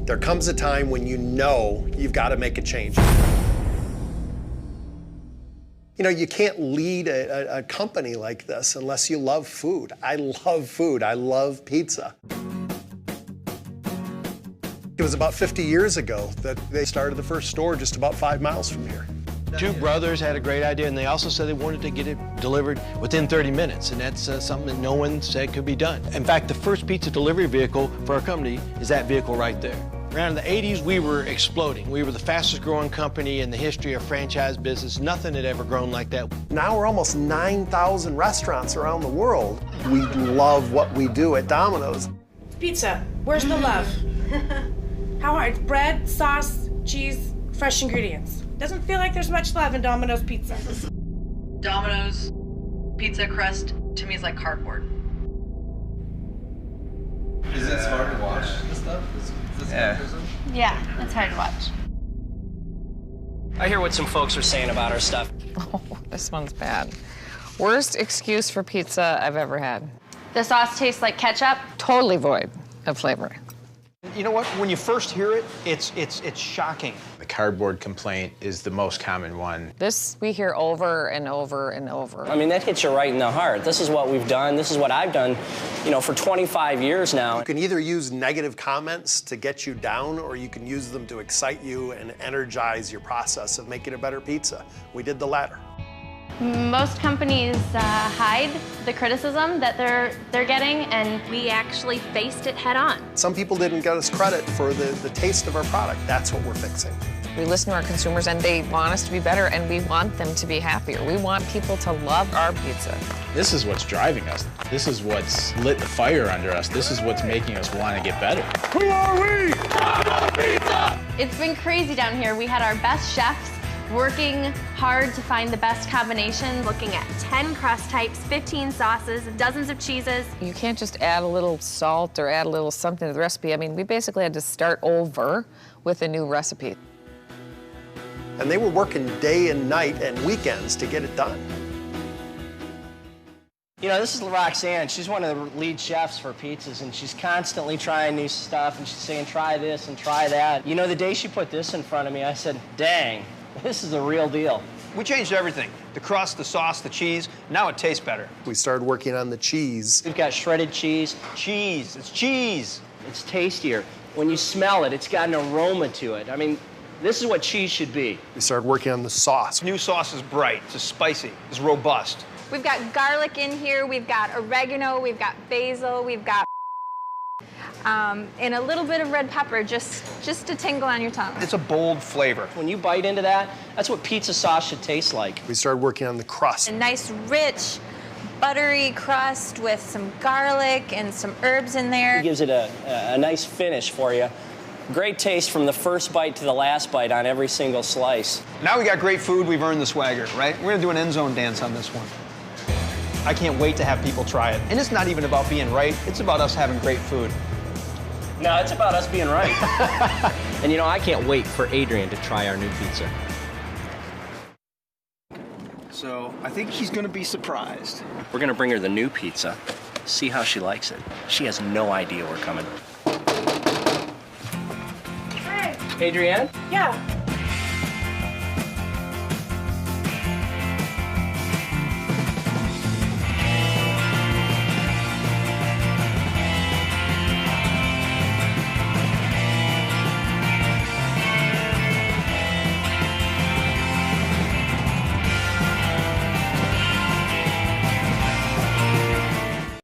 there comes a time when you know you've got to make a change. You know, you can't lead a company like this unless you love food. I love food. I love pizza. It was about 50 years ago that they started the first store just about 5 miles from here. Two brothers had a great idea, and they also said they wanted to get it delivered within 30 minutes, and that's something that no one said could be done. In fact, the first pizza delivery vehicle for our company is that vehicle right there. Around the 80s, we were exploding. We were the fastest growing company in the history of franchise business. Nothing had ever grown like that. Now we're almost 9,000 restaurants around the world. We love what we do at Domino's. Pizza, where's the love? How hard? Bread, sauce, cheese, fresh ingredients. Doesn't feel like there's much love in Domino's pizza. Domino's pizza crust to me is like cardboard. Is it hard to watch this stuff? Yeah, it's hard to watch. I hear what some folks are saying about our stuff. Oh, this one's bad. Worst excuse for pizza I've ever had. The sauce tastes like ketchup. Totally void of flavor. You know what? When you first hear it, it's shocking. The cardboard complaint is the most common one. This we hear over and over and over. I mean, that hits you right in the heart. This is what we've done. This is what I've done, you know, for 25 years now. You can either use negative comments to get you down, or you can use them to excite you and energize your process of making a better pizza. We did the latter. Most companies hide the criticism that they're getting, and we actually faced it head on. Some people didn't get us credit for the taste of our product. That's what we're fixing. We listen to our consumers, and they want us to be better, and we want them to be happier. We want people to love our pizza. This is what's driving us. This is what's lit the fire under us. This is what's making us want to get better. Who are we? Pizza! It's been crazy down here. We had our best chefs working hard to find the best combination, looking at 10 crust types, 15 sauces, dozens of cheeses. You can't just add a little salt or add a little something to the recipe. I mean, we basically had to start over with a new recipe. And they were working day and night and weekends to get it done. You know, this is Roxanne. She's one of the lead chefs for pizzas, and she's constantly trying new stuff, and she's saying, try this and try that. You know, the day she put this in front of me, I said, dang, this is the real deal. We changed everything. The crust, the sauce, the cheese. Now it tastes better. We started working on the cheese. We've got shredded cheese. Cheese, it's cheese. It's tastier. When you smell it, it's got an aroma to it. I mean, this is what cheese should be. We started working on the sauce. New sauce is bright, it's spicy, it's robust. We've got garlic in here, we've got oregano, we've got basil, we've got and a little bit of red pepper just to tingle on your tongue. It's a bold flavor. When you bite into that, that's what pizza sauce should taste like. We started working on the crust. A nice, rich, buttery crust with some garlic and some herbs in there. It gives it a nice finish for you. Great taste from the first bite to the last bite on every single slice. Now we got great food, we've earned the swagger, right? We're gonna do an end zone dance on this one. I can't wait to have people try it. And it's not even about being right, it's about us having great food. No, it's about us being right. And you know, I can't wait for Adrian to try our new pizza. So I think she's gonna be surprised. We're gonna bring her the new pizza, see how she likes it. She has no idea we're coming. Hey. Adrienne? Yeah.